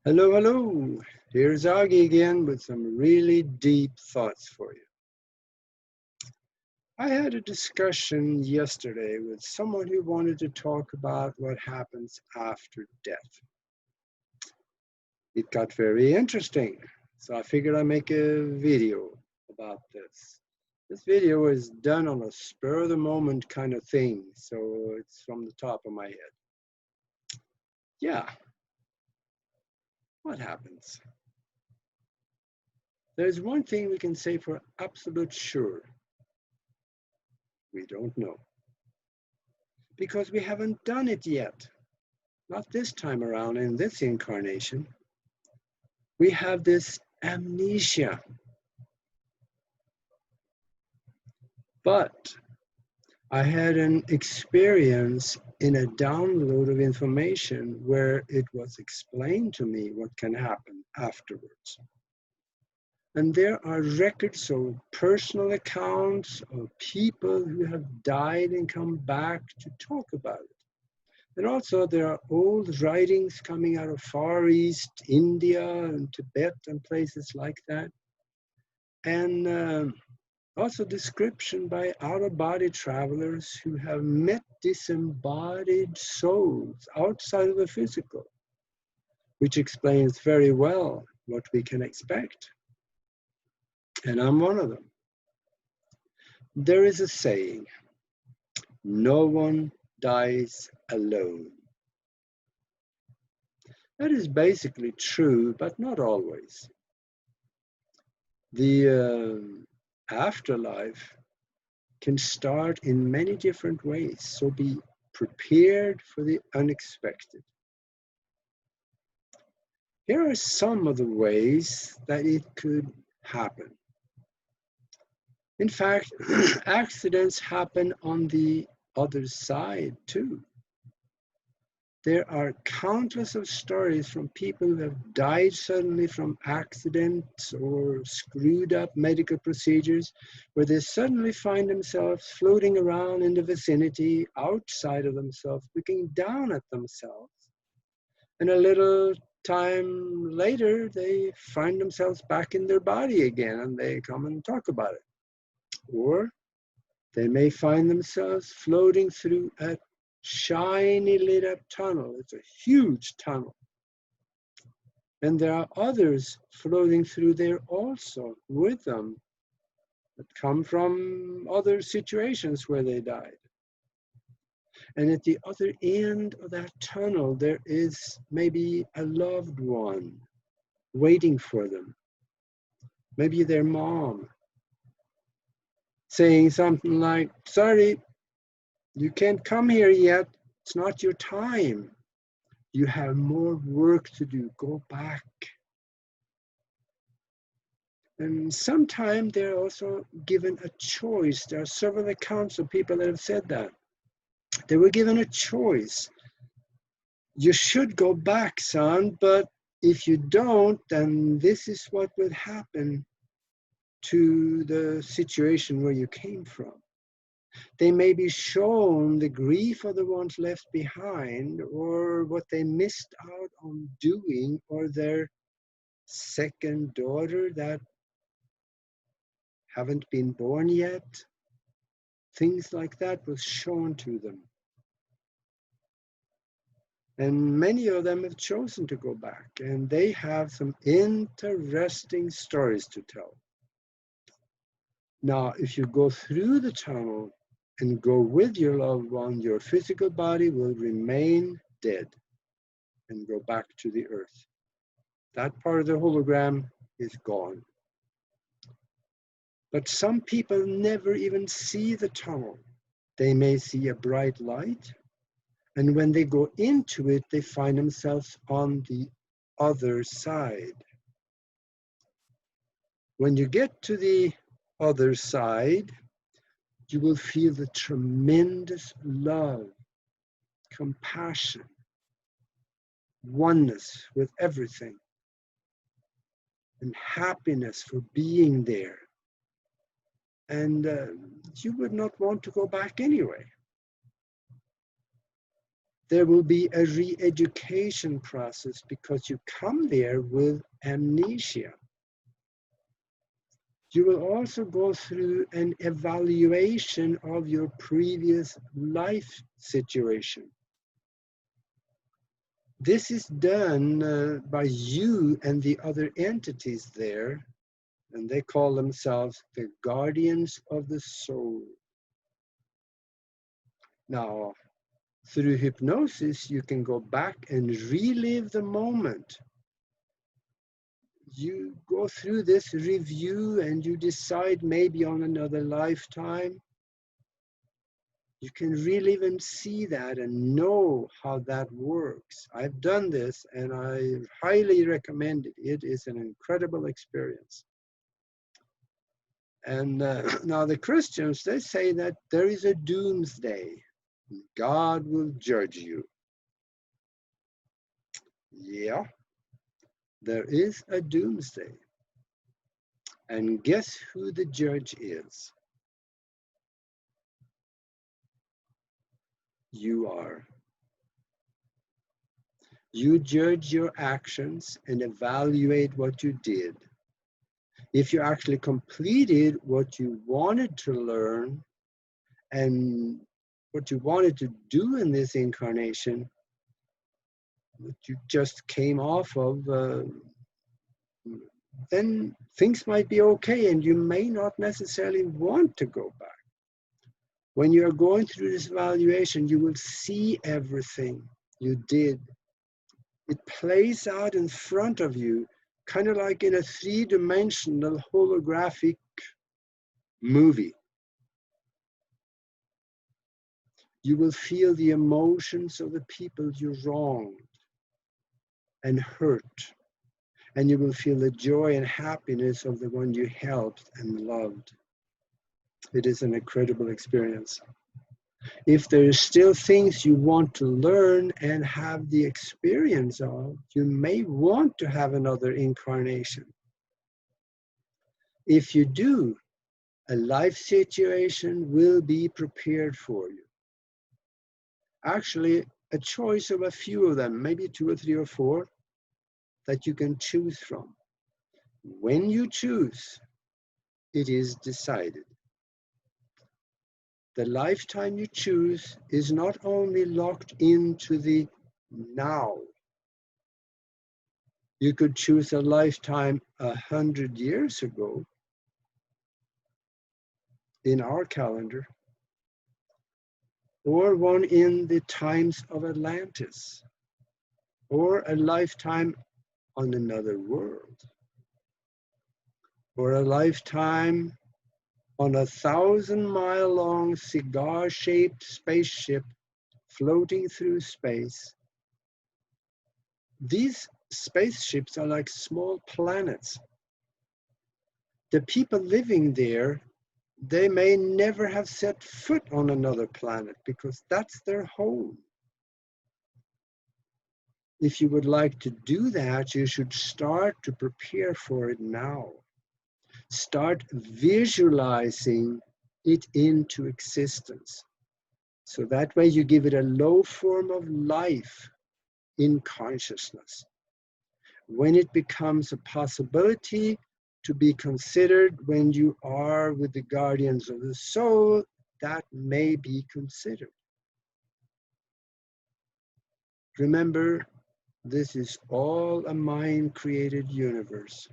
Hello, hello. Here's Augie again with some really deep thoughts for you. I had a discussion yesterday with someone who wanted to talk about what happens after death. It got very interesting, so I figured I'd make a video about this. This video is done on a spur of the moment kind of thing, so it's from the top of my head. Yeah, what happens? There's one thing we can say for absolute sure. We don't know. Because we haven't done it yet. Not this time around in this incarnation. We have this amnesia. But I had an experience in a download of information where it was explained to me what can happen afterwards. And there are records of personal accounts of people who have died and come back to talk about it. And also there are old writings coming out of Far East, India and Tibet and places like that. And also description by out-of-body travelers who have met disembodied souls outside of the physical, which explains very well what we can expect. And I'm one of them. There is a saying, no one dies alone. That is basically true, but not always. The afterlife can start in many different ways, so be prepared for the unexpected. Here are some of the ways that it could happen. In fact, accidents happen on the other side too. There are countless of stories from people who have died suddenly from accidents or screwed up medical procedures, where they suddenly find themselves floating around in the vicinity outside of themselves, looking down at themselves. And a little time later, they find themselves back in their body again and they come and talk about it. Or they may find themselves floating through a shiny lit up tunnel. It's a huge tunnel. And there are others floating through there also with them that come from other situations where they died. And at the other end of that tunnel, there is maybe a loved one waiting for them. Maybe their mom saying something like, sorry, you can't come here yet. It's not your time. You have more work to do. Go back. And sometimes they're also given a choice. There are several accounts of people that have said that. They were given a choice. You should go back, son, but if you don't, then this is what will happen to the situation where you came from. They may be shown the grief of the ones left behind, or what they missed out on doing, or their second daughter that haven't been born yet. Things like that was shown to them. And many of them have chosen to go back, and they have some interesting stories to tell. Now, if you go through the tunnel and go with your loved one, your physical body will remain dead and go back to the earth. That part of the hologram is gone. But some people never even see the tunnel. They may see a bright light, and when they go into it, they find themselves on the other side. When you get to the other side, you will feel the tremendous love, compassion, oneness with everything, and happiness for being there. And you would not want to go back anyway. There will be a re-education process because you come there with amnesia. You will also go through an evaluation of your previous life situation. This is done by you and the other entities there, and they call themselves the guardians of the soul. Now, through hypnosis, you can go back and relive the moment. You go through this review and you decide maybe on another lifetime. You can relive and see that and know how that works. I've done this and I highly recommend it. It is an incredible experience. And now the Christians, they say that there is a doomsday. God will judge you. Yeah, there is a doomsday. And guess who the judge is? You are. You judge your actions and evaluate what you did. If you actually completed what you wanted to learn and what you wanted to do in this incarnation, what you just came off of, then things might be okay and you may not necessarily want to go back. When you're going through this evaluation, you will see everything you did. It plays out in front of you, kind of like in a three-dimensional holographic movie. You will feel the emotions of the people you wronged and hurt. And you will feel the joy and happiness of the one you helped and loved. It is an incredible experience. If there are still things you want to learn and have the experience of, you may want to have another incarnation. If you do, a life situation will be prepared for you. Actually, a choice of a few of them, maybe 2 or 3 or 4, that you can choose from. When you choose, it is decided. The lifetime you choose is not only locked into the now. You could choose a lifetime 100 years ago in our calendar, or one in the times of Atlantis, or a lifetime on another world, or a lifetime on a 1,000-mile-long cigar-shaped spaceship floating through space. These spaceships are like small planets. The people living there, they may never have set foot on another planet because that's their home. If you would like to do that, you should start to prepare for it now. Start visualizing it into existence. So that way you give it a low form of life in consciousness. When it becomes a possibility to be considered when you are with the guardians of the soul, that may be considered. Remember, this is all a mind-created universe.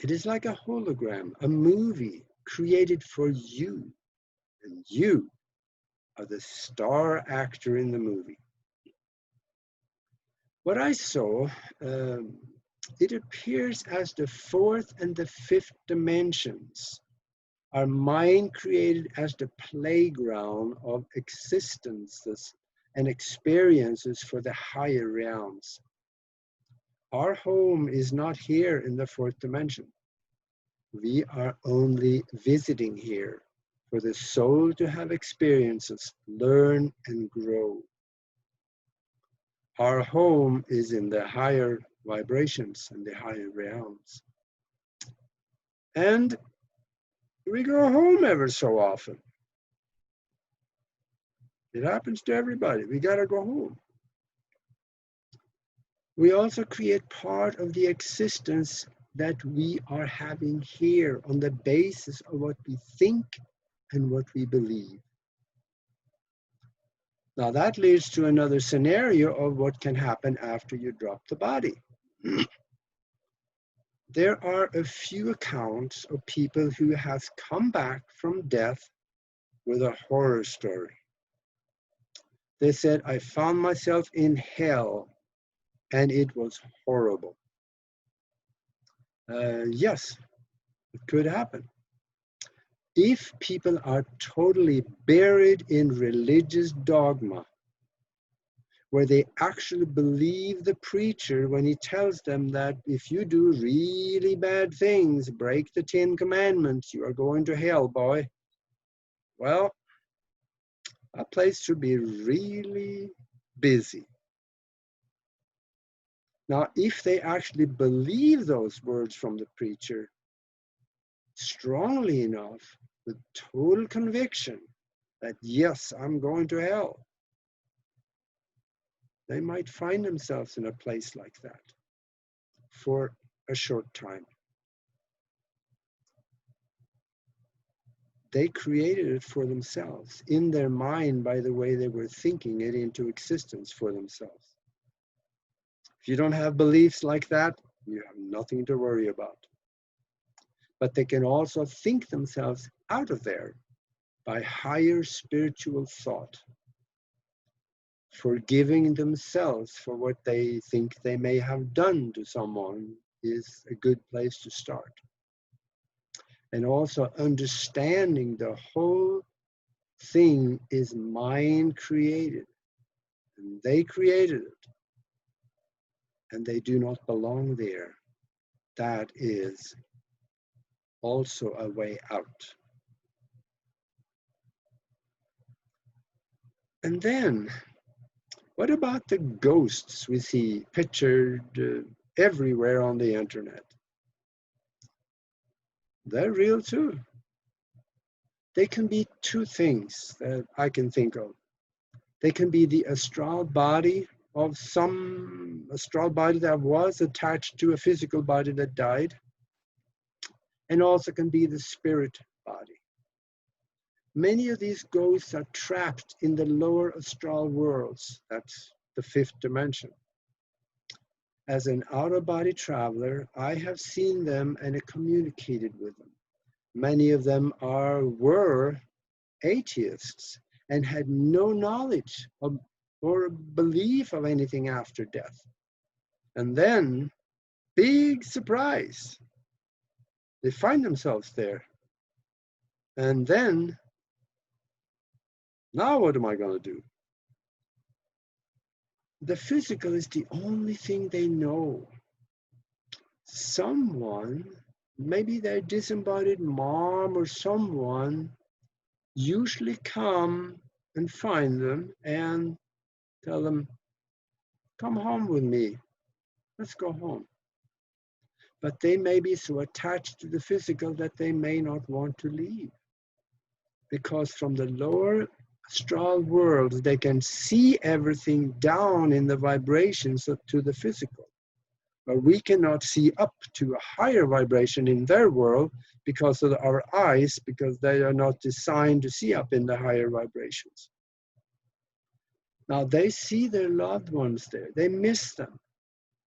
It is like a hologram, a movie created for you, and you are the star actor in the movie. What I saw, it appears as the 4th and the 5th dimensions are mind created as the playground of existences and experiences for the higher realms. Our home is not here in the 4th dimension. We are only visiting here for the soul to have experiences, learn and grow. Our home is in the higher vibrations and the higher realms. And we go home ever so often. It happens to everybody. We gotta go home. We also create part of the existence that we are having here on the basis of what we think and what we believe. Now that leads to another scenario of what can happen after you drop the body. There are a few accounts of people who have come back from death with a horror story. They said, I found myself in hell and it was horrible. Yes, it could happen. If people are totally buried in religious dogma, where they actually believe the preacher when he tells them that if you do really bad things, break the 10 Commandments, you are going to hell, boy. Well, a place should be really busy. Now, if they actually believe those words from the preacher strongly enough, with total conviction that, yes, I'm going to hell, they might find themselves in a place like that for a short time. They created it for themselves in their mind by the way they were thinking it into existence for themselves. If you don't have beliefs like that, you have nothing to worry about. But they can also think themselves out of there by higher spiritual thought, forgiving themselves for what they think they may have done to someone is a good place to start. And also understanding the whole thing is mind created, and they created it, and they do not belong there. That is also a way out. And then, what about the ghosts we see pictured everywhere on the internet? They're real too. They can be two things that I can think of. They can be the astral body of some astral body that was attached to a physical body that died, and also can be the spirit body. Many of these ghosts are trapped in the lower astral worlds. That's the fifth dimension. As an out-of-body traveler, I have seen them and communicated with them. Many of them were atheists and had no knowledge of, or belief of anything after death. And then, big surprise, they find themselves there. And then, now what am I going to do? The physical is the only thing they know. Someone, maybe their disembodied mom or someone, usually come and find them and tell them, come home with me, let's go home. But they may be so attached to the physical that they may not want to leave. Because from the lower astral world, they can see everything down in the vibrations to the physical. But we cannot see up to a higher vibration in their world because of our eyes, because they are not designed to see up in the higher vibrations. Now they see their loved ones there, they miss them.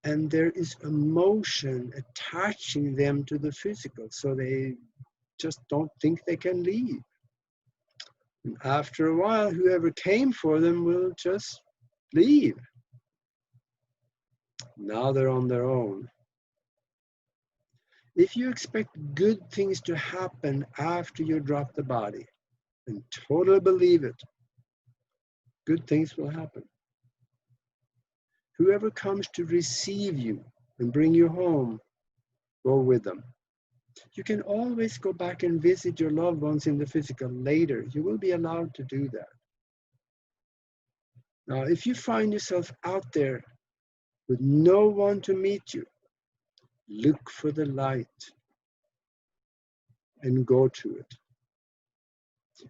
And there is emotion attaching them to the physical, so they just don't think they can leave. And after a while, whoever came for them will just leave. Now they're on their own. If you expect good things to happen after you drop the body and totally believe it, good things will happen. Whoever comes to receive you and bring you home, go with them. You can always go back and visit your loved ones in the physical later. You will be allowed to do that. Now, if you find yourself out there with no one to meet you, look for the light and go to it.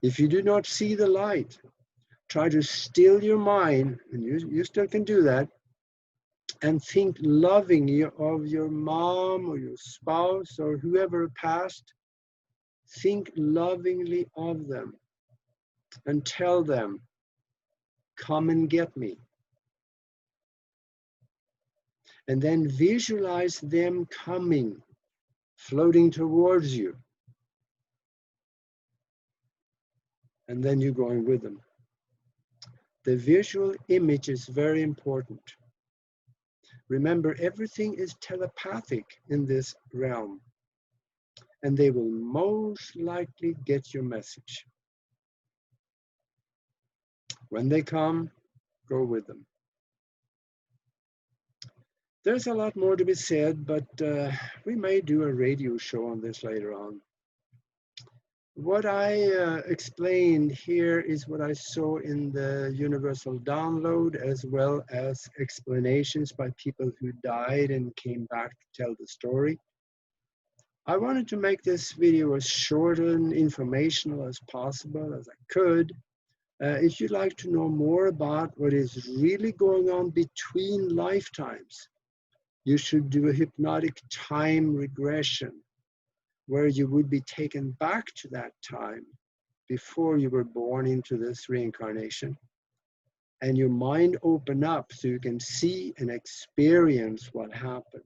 If you do not see the light, try to still your mind, and you still can do that, and think lovingly of your mom or your spouse or whoever passed. Think lovingly of them and tell them, come and get me. And then visualize them coming, floating towards you. And then you're going with them. The visual image is very important. Remember, everything is telepathic in this realm, and they will most likely get your message. When they come, go with them. There's a lot more to be said, but we may do a radio show on this later on. What I explained here is what I saw in the universal download, as well as explanations by people who died and came back to tell the story. I wanted to make this video as short and informational as possible as I could. If you'd like to know more about what is really going on between lifetimes, you should do a hypnotic time regression, where you would be taken back to that time before you were born into this reincarnation, and your mind open up so you can see and experience what happened.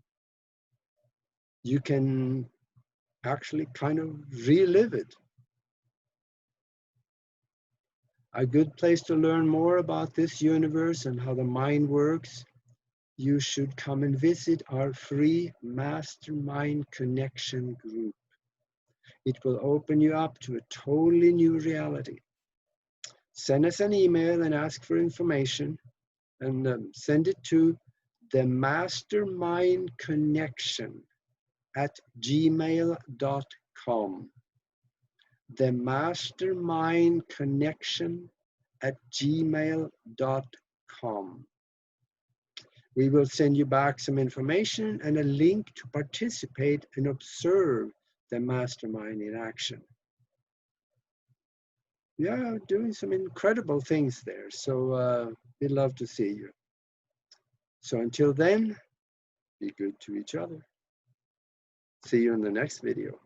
You can actually kind of relive it. A good place to learn more about this universe and how the mind works, you should come and visit our free Mastermind Connection group. It will open you up to a totally new reality. Send us an email and ask for information, and send it to themastermindconnection@gmail.com. themastermindconnection@gmail.com. We will send you back some information and a link to participate and observe the mastermind in action. Yeah, doing some incredible things there. So we'd love to see you. So until then, be good to each other. See you in the next video.